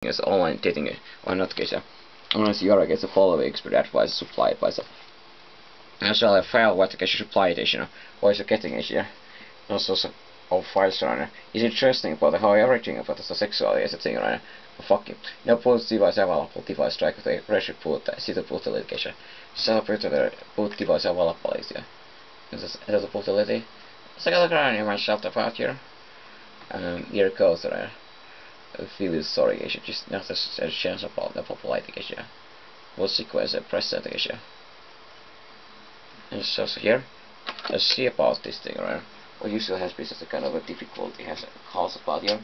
as online dating or not case. Unless you are against the following expert advice supplied by some. As well, I file what the supply it, what is getting it, also all files around is interesting about how everything about the sexuality is a thing around fucking no positive device available device strike with a ratio put city utility celebrate the both device available is this is a utility so I got around myself about here here goes around I feel sorry I should just not a chance about the popularity what sequence a present and so here let's see about this thing around. What usually has been such a kind of a difficulty has a cause about here.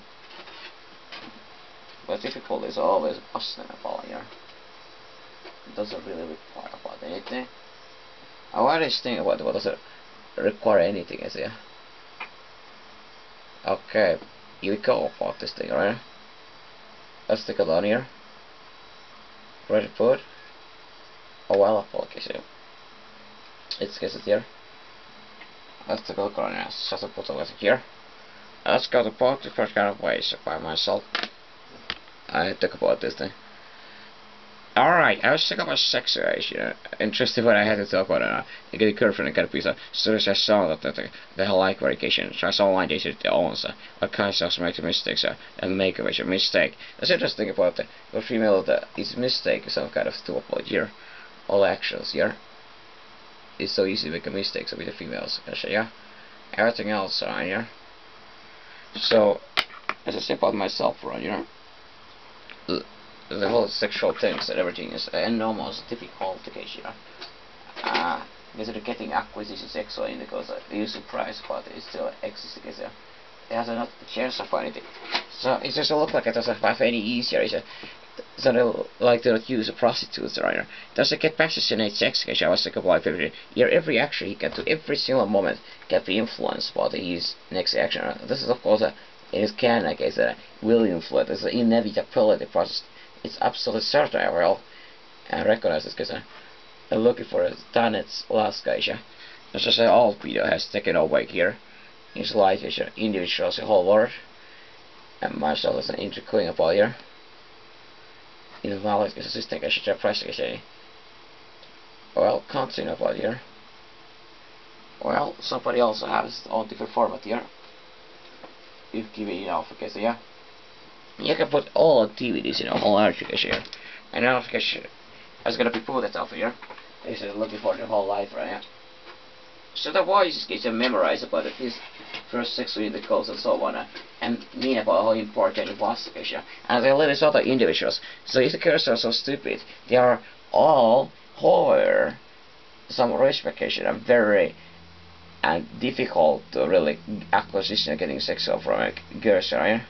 But difficulty is always busting about here. It doesn't really require about anything. What is thing about what does it require anything is here? Okay, here we go about this thing, right? Let's take a look here. Ready put. Oh well application. Let's get it here. Let's take a look on it. Set up put it here. Let's go to both the first kind of ways by myself. I talk about this thing. Alright, I was talking about sex interesting what I had to talk about it. I get a girlfriend and get a piece of so I saw that the whole like verification. So I saw online they said the answer. What kinds of make mistakes and make a mistake. That's interesting about the female that is mistake is some kind of stupid here. All actions here. It's so easy to make a mistake with the females, yeah. Everything else around here. So, as I say about myself around here, the whole sexual things and everything is enormous difficult to get here. Because they're getting acquisition sexually because you're surprised but it still exists because it has not the chance of anything. So it just look like it doesn't have any easier. So they like to use prostitutes right now. Doesn't get passionate sex I was like about every action he can do, every single moment can be influenced by his next action. This is of course in his canon case that will influence. It's an inevitability process. It's absolutely certain I will recognize this because I'm looking for a Tanet's last guy. As I say, all video has taken away here. His life is individuals the whole world and myself as an interqueen about here. In knowledge is a system I should press well, continue about here. Well, somebody also has all different format here. You give it okay, so yeah. You can put all activities in a whole application here. And now application is gonna be put it off here. This is looking for the whole life right here. So the voice is memorized about this first 6 weeks the codes and so on and mean about how important it was and they live as other individuals. So if the characters are so stupid, they are all however some respectation and very difficult to really acquisition of getting sexual from a girls right?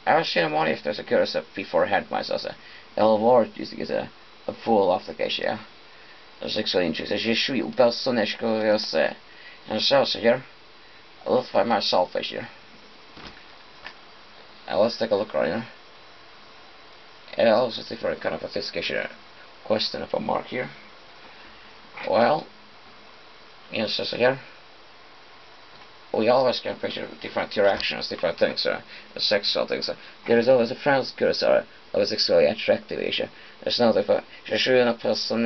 I was saying money if there's a girl beforehand myself the whole world used to get a full application sexual interest. Je suis une personne curieuse. And so here, I look by myself here. And let's take a look right here. And also different kind of a discussion question of a mark here. Well, yes, so here. We always can picture different interactions, different things, sexual things. There is always a friend's curse of sexually attractive. There's no different. A person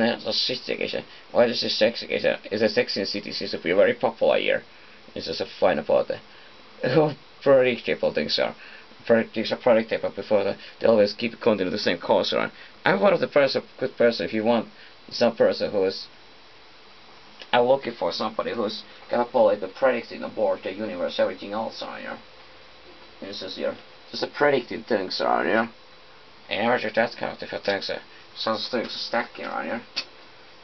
why is this sex? Is a sex in cities seems to be very popular here. It's just a fine about that. Predictable things are. Things are predictable before they always keep continuing the same course around. I'm one of the good person if you want some person who is I'm looking for somebody who's capable of predicting about the universe, everything else on here. This is here. Just a predicting things around here. And imagine that kind of different things. Some things stacking around here.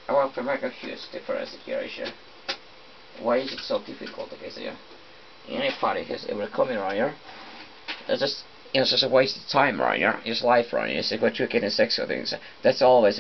I want to make a huge difference here. Why is it so difficult to get here? Anybody who's ever coming around here, it's just a waste of time around here. It's life around here. It's what you're getting sexual things. That's always